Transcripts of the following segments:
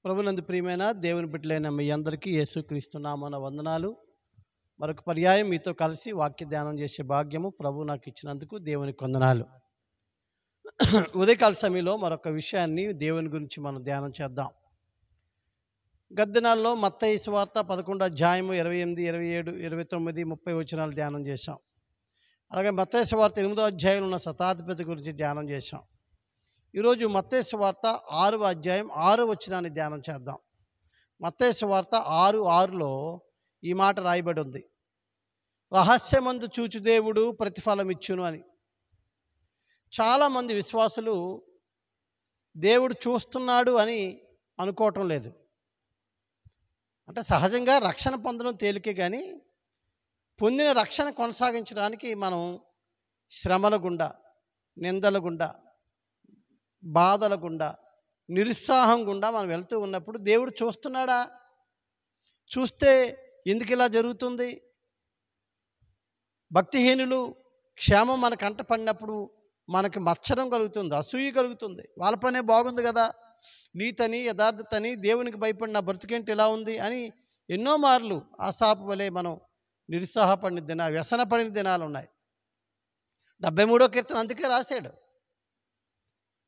ప్రభునందు ప్రియమైన దేవుని బిడ్డలైన మీ అందరికీ యేసుక్రీస్తు నామమున వందనాలు. మరొక పర్యాయం మీతో కలిసి వాక్య ధ్యానం చేసే భాగ్యము ప్రభు నాకు ఇచ్చినందుకు దేవునికి వందనాలు. ఉదయకాల సమయంలో మరొక విషయాన్ని దేవుని గురించి మనం ధ్యానం చేద్దాం. గత దినాల్లో మత్తయి సువార్త 11వ అధ్యాయము 28, 27, 29, 30 వచనాలు ధ్యానం చేశాం. అలాగే మత్తయి సువార్త 8వ అధ్యాయంలో ఉన్న శతాధిపతి గురించి ధ్యానం చేశాం. ఈరోజు మత్తయి సువార్త 6వ అధ్యాయం 6వ వచనాన్ని ధ్యానం చేద్దాం. మత్తయి సువార్త 6:6లో ఈ మాట రాయబడి ఉంది, రహస్యమందు చూచు దేవుడు ప్రతిఫలం ఇచ్చును అని. చాలామంది విశ్వాసులు దేవుడు చూస్తున్నాడు అని అనుకోవటం లేదు. అంటే సహజంగా రక్షణ పొందడం తేలికే, కానీ పొందిన రక్షణ కొనసాగించడానికి మనం శ్రమల గుండా, నిందల గుండా, బాధల గుండా, నిరుత్సాహం గుండా మనం వెళ్తూ ఉన్నప్పుడు దేవుడు చూస్తున్నాడా? చూస్తే ఎందుకు ఇలా జరుగుతుంది? భక్తిహీనులు క్షేమం మనకు అంటపడినప్పుడు మనకి మత్సరం కలుగుతుంది, అసూయ కలుగుతుంది. వాళ్ళ పనే బాగుంది కదా, నీతని యథార్థతని దేవునికి భయపడిన బ్రతికేంటి ఇలా ఉంది అని ఎన్నో మార్లు ఆశాపు వలె మనం నిరుత్సాహపడిన దినాలు, వ్యసనపడిన దినాలు ఉన్నాయి. 73వ కీర్తన అందుకే రాశాడు.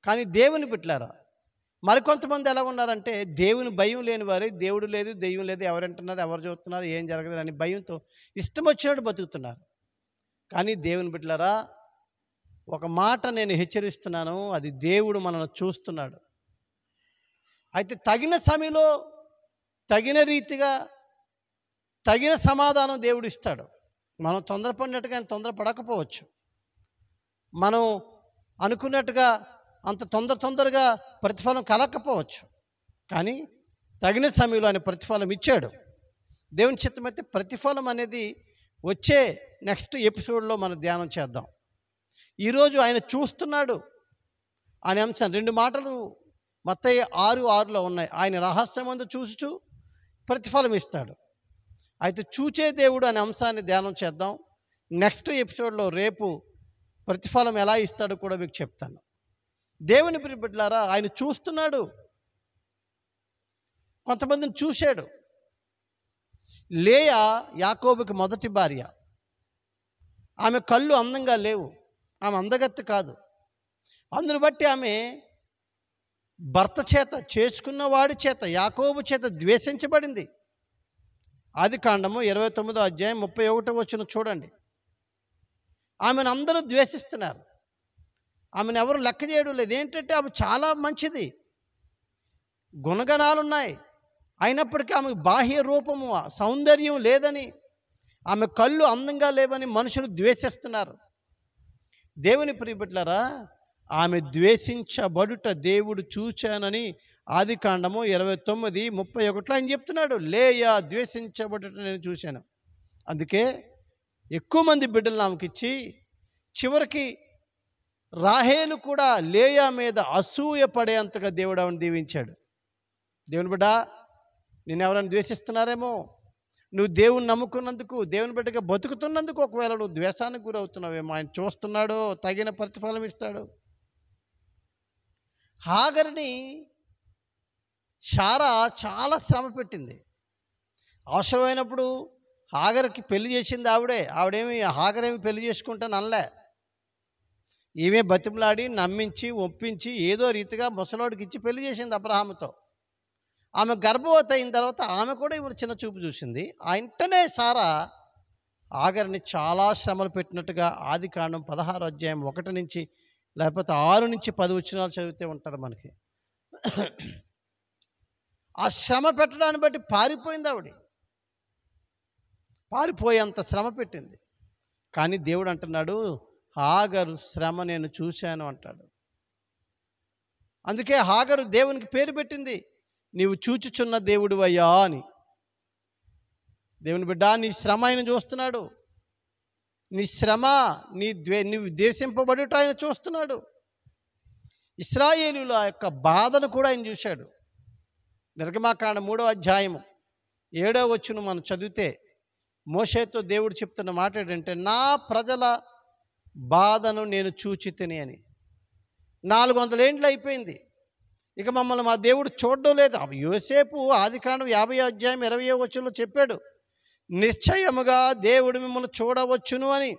కానీ దేవుని బిడ్డలారా, మరికొంతమంది ఎలా ఉన్నారంటే దేవుని భయం లేని వారు, దేవుడు లేదు, దెయ్యం లేదు, ఎవరంటున్నారు, ఎవరు చూస్తున్నారు, ఏం జరగదు అని భయంతో ఇష్టం వచ్చినట్టు బతుకుతున్నారు. కానీ దేవుని బిడ్డలారా, ఒక మాట నేను హెచ్చరిస్తున్నాను, అది దేవుడు మనల్ని చూస్తున్నాడు. అయితే తగిన సమయంలో తగిన రీతిగా తగిన సమాధానం దేవుడు ఇస్తాడు. మనం తొందరపడినట్టుగా తొందరపడకపోవచ్చు, మనం అనుకున్నట్టుగా అంత తొందరగా ప్రతిఫలం కలగకపోవచ్చు, కానీ తగిన సమయంలో ఆయన ప్రతిఫలం ఇచ్చాడు. దేవుని చిత్తమైతే ప్రతిఫలం అనేది వచ్చే నెక్స్ట్ ఎపిసోడ్లో మనం ధ్యానం చేద్దాం. ఈరోజు ఆయన చూస్తున్నాడు అనే అంశం 2 మాటలు మత్తయి 6:6లో ఉన్నాయి. ఆయన రహస్యమందు చూచుచు ప్రతిఫలం ఇస్తాడు. అయితే చూచే దేవుడు అనే అంశాన్ని ధ్యానం చేద్దాం. నెక్స్ట్ ఎపిసోడ్లో రేపు ప్రతిఫలం ఎలా ఇస్తాడో కూడా మీకు చెప్తాను. దేవుని బిడ్డలారా, ఆయన చూస్తున్నాడు. కొంతమందిని చూశాడు. లేయా యాకోబుకి మొదటి భార్య. ఆమె కళ్ళు అందంగా లేవు, ఆమె అందగత్తె కాదు. అందును బట్టి ఆమె భర్త చేత, చేసుకున్న వాడి చేత, యాకోబు చేత ద్వేషించబడింది. ఆదికాండము 29వ అధ్యాయం 31వ వచనం చూడండి. ఆమెను అందరూ ద్వేషిస్తున్నారు, ఆమెను ఎవరు లెక్క చేయడం లేదు. ఏంటంటే ఆమె చాలా మంచిది, గుణగణాలున్నాయి, అయినప్పటికీ ఆమె బాహ్య రూపము, సౌందర్యం లేదని, ఆమె కళ్ళు అందంగా లేవని మనుషులు ద్వేషిస్తున్నారు. దేవుని ప్రియబిడ్డలారా, ఆమె ద్వేషించబడుట దేవుడు చూచానని ఆదికాండము 29:31 ఆయన చెప్తున్నాడు. లేయా ద్వేషించబడుట నేను చూశాను. అందుకే ఎక్కువ మంది బిడ్డలను ఆమెకిచ్చి చివరికి రాహేలు కూడా లేయా మీద అసూయ పడేంతగా దేవుడు ఆమెను దీవించాడు. దేవుని బిడ్డ, నేను ఎవరైనా ద్వేషిస్తున్నారేమో, నువ్వు దేవుని నమ్ముకున్నందుకు, దేవుని బిడ్డగా బతుకుతున్నందుకు ఒకవేళ నువ్వు ద్వేషానికి గురవుతున్నావేమో. ఆయన చూస్తున్నాడో, తగిన ప్రతిఫలం ఇస్తాడు. హాగరుని శారా చాలా శ్రమ పెట్టింది. అవసరమైనప్పుడు హాగరుకి పెళ్లి చేసింది ఆవిడేమి హాగరేమి పెళ్లి చేసుకుంటాను అనలే. ఈమె బతిమలాడి నమ్మించి ఒప్పించి ఏదో రీతిగా ముసలోడికి ఇచ్చి పెళ్లి చేసింది అబ్రహాముతో. ఆమె గర్భవతి అయిన తర్వాత ఆమె కూడా ఇవి చిన్న చూపు చూసింది. ఆ ఇంటనే సారా హాగరుని చాలా శ్రమలు పెట్టినట్టుగా ఆదికాండం 16వ అధ్యాయం 1 నుంచి లేకపోతే 6 నుంచి 10 వచనాలు చదివితే ఉంటుంది మనకి. ఆ శ్రమ పెట్టడాన్ని బట్టి పారిపోయింది ఆవిడ, పారిపోయేంత శ్రమ పెట్టింది. కానీ దేవుడు అంటున్నాడు, హాగరు శ్రమ నేను చూశాను అంటాడు. అందుకే హాగరు దేవునికి పేరు పెట్టింది, నీవు చూచుచున్న దేవుడివయ్యా అని. దేవుని బిడ్డ, నీ శ్రమ ఆయన చూస్తున్నాడు. నీ శ్రమ, నువ్వు ద్వేషింపబడుట ఆయన చూస్తున్నాడు. ఇశ్రాయేలుల యొక్క బాధను కూడా ఆయన చూశాడు. నిర్గమాకాండం 3వ అధ్యాయము 7వ వచనం మనం చదివితే మోషేతో దేవుడు చెప్తున్న మాట ఏంటంటే, నా ప్రజల బాధను నేను చూచితిని అని. 400 ఏండ్లు అయిపోయింది. ఇక మమ్మల్ని మా దేవుడు చూడడం లేదు. యోసేపు ఆదికాండం 50వ అధ్యాయం 20వ వచనంలో చెప్పాడు, నిశ్చయముగా దేవుడు మిమ్మల్ని చూడవచ్చును అని.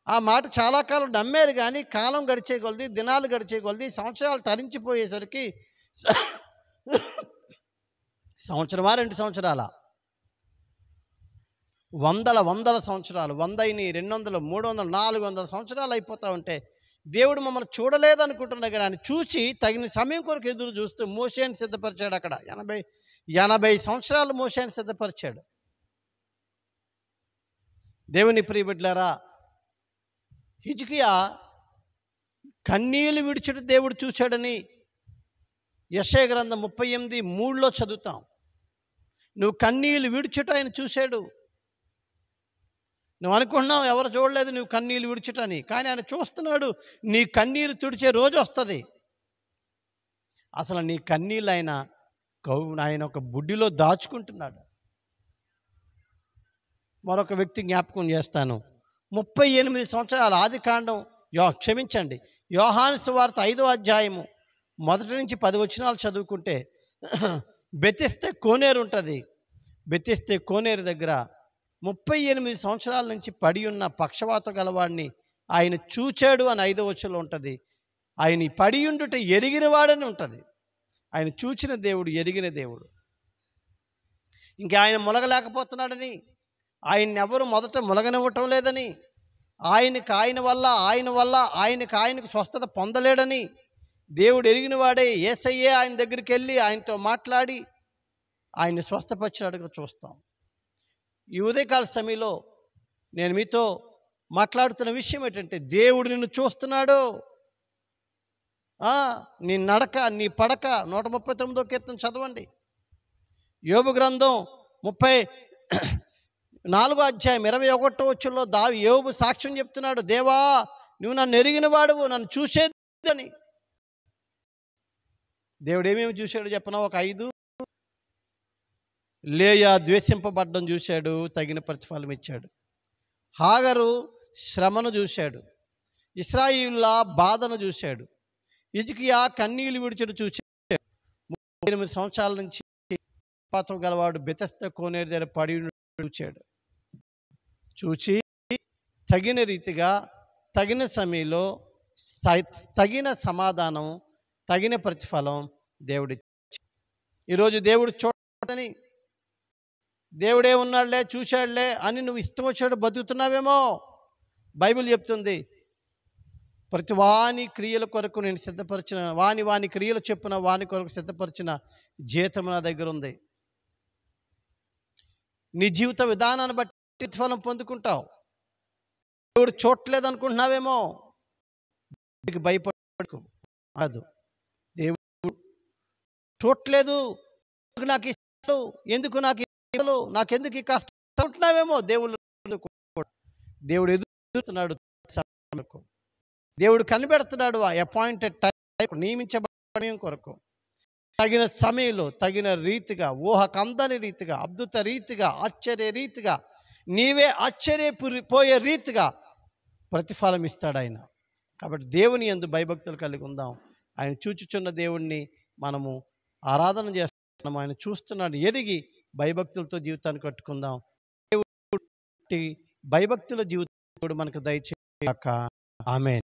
ఆ మాట చాలా కాలం నమ్మారు, కానీ కాలం గడిచే కొలది, దినాలు గడిచే కొలది, సంవత్సరాలు తరించిపోయేసరికి సంవత్సరమా 2 సంవత్సరాల, వందల సంవత్సరాలు, 100, 200, 300, 400 సంవత్సరాలు అయిపోతూ ఉంటే దేవుడు మమ్మల్ని చూడలేదనుకుంటున్నా, కానీ ఆయన చూసి తగిన సమయం కొరకు ఎదురు చూస్తూ మోషేని సిద్ధపరిచాడు. అక్కడ 80 సంవత్సరాలు మోషేని సిద్ధపరిచాడు. దేవుని ప్రియబిడ్డలారా, హిజ్కియా కన్నీళ్లు విడిచుట దేవుడు చూశాడని యెషయా గ్రంథం 38:3లో చదువుతాం. నువ్వు కన్నీళ్లు విడిచుట ఆయన చూశాడు. నువ్వు అనుకుంటున్నావు ఎవరు చూడలేదు నువ్వు కన్నీళ్ళు విడిచుటని, కానీ ఆయన చూస్తున్నాడు. నీ కన్నీరు తుడిచే రోజు వస్తుంది. అసలు నీ కన్నీళ్ళు ఆయన ఒక బుడ్డిలో దాచుకుంటున్నాడు. మరొక వ్యక్తి జ్ఞాపకం చేస్తాను. 38 సంవత్సరాల ఆదికాండం, యోహాను సువార్త 5వ అధ్యాయము 1 నుంచి 10 వచనాలు చదువుకుంటే బెతెస్దా కోనేరు ఉంటుంది. బెతెస్దా కోనేరు దగ్గర 38 సంవత్సరాల నుంచి పడి ఉన్న పక్షవాత గలవాడిని ఆయన చూచాడు అని 5వ వచనంలో ఉంటుంది. ఆయన పడి ఉండుట ఎరిగినవాడని ఉంటుంది. ఆయన చూచిన దేవుడు, ఎరిగిన దేవుడు. ఇంకా ఆయన ములగలేకపోతున్నాడని, ఆయన్ని ఎవరు మొదట ములగనివ్వటం లేదని, ఆయన వల్ల ఆయనకు స్వస్థత పొందలేడని దేవుడు ఎరిగిన వాడే యేసయ్యే ఆయన దగ్గరికి వెళ్ళి ఆయనతో మాట్లాడి ఆయన్ని స్వస్థపరిచినట్టుగా చూస్తాం. ఈ ఉదయకాల సమయంలో నేను మీతో మాట్లాడుతున్న విషయం ఏంటంటే, దేవుడు నిన్ను చూస్తున్నాడు. నీ నడక, నీ పడక 139వ కీర్తన చదవండి. యోబు గ్రంథం 34వ అధ్యాయం 21వ వచనంలో యోబు సాక్ష్యం చెప్తున్నాడు, దేవా నువ్వు నన్ను ఎరిగిన వాడువు, నన్ను చూసేదని. దేవుడు ఏమేమి చూశాడు చెప్పనా? ఒక 5. లేయా ద్వేషింపబడ్డం చూశాడు, తగిన ప్రతిఫలం ఇచ్చాడు. హాగరు శ్రమను చూశాడు. ఇశ్రాయేలుల బాధను చూశాడు. హిజ్కియా కన్నీళ్లు విడిచడు చూశాడు. 38 సంవత్సరాల నుంచి పాతం గలవాడు బెతెస్దా కోనేరు దగ్గర పడి చూశాడు. చూచి తగిన రీతిగా, తగిన సమయంలో తగిన సమాధానం, తగిన ప్రతిఫలం దేవుడి. ఈరోజు దేవుడు చూడని, దేవుడే ఉన్నాడులే, చూశాడులే అని నువ్వు ఇష్టం వచ్చినట్టు బతుకుతున్నావేమో. బైబిల్ చెప్తుంది, ప్రతి వాని క్రియల కొరకు నేను సిద్ధపరిచిన, వాని క్రియలు చెప్పున వాని కొరకు సిద్ధపరిచిన జీతం నా దగ్గర ఉంది. నీ జీవిత విధానాన్ని బట్టి ప్రతిఫలం పొందుకుంటావు. దేవుడు చూడలేదు అనుకుంటున్నావేమో. భయపడకు, కాదు, దేవుడు చూడలేదు, నాకు ఇస్తాడు, ఎందుకు నాకు ఇవ్వలు, నాకెందుకు ఈ కష్టం ఉంటున్నావేమో. దేవుడు ఎదురుతున్నాడు. దేవుడు కనిపెడుతున్నాడు ఆ అపాయింటెడ్ టైం, నియమించబడిన కొరకు. తగిన సమయంలో, తగిన రీతిగా, ఊహకందని రీతిగా, అద్భుత రీతిగా, ఆశ్చర్య రీతిగా, నీవే ఆశ్చర్యపోయే రీతిగా ప్రతిఫలం ఇస్తాడు ఆయన. కాబట్టి దేవుని యందు భయభక్తులు కలిగి ఉందాం. ఆయన చూచుచున్న దేవుణ్ణి మనము ఆరాధన చేస్తున్నాము. ఆయన చూస్తున్నాడు ఎరిగి భయభక్తులతో జీవితాన్ని కట్టుకుందాం. దేవుడి భయభక్తుల జీవితం మనకు దయచేయక. ఆమేన్.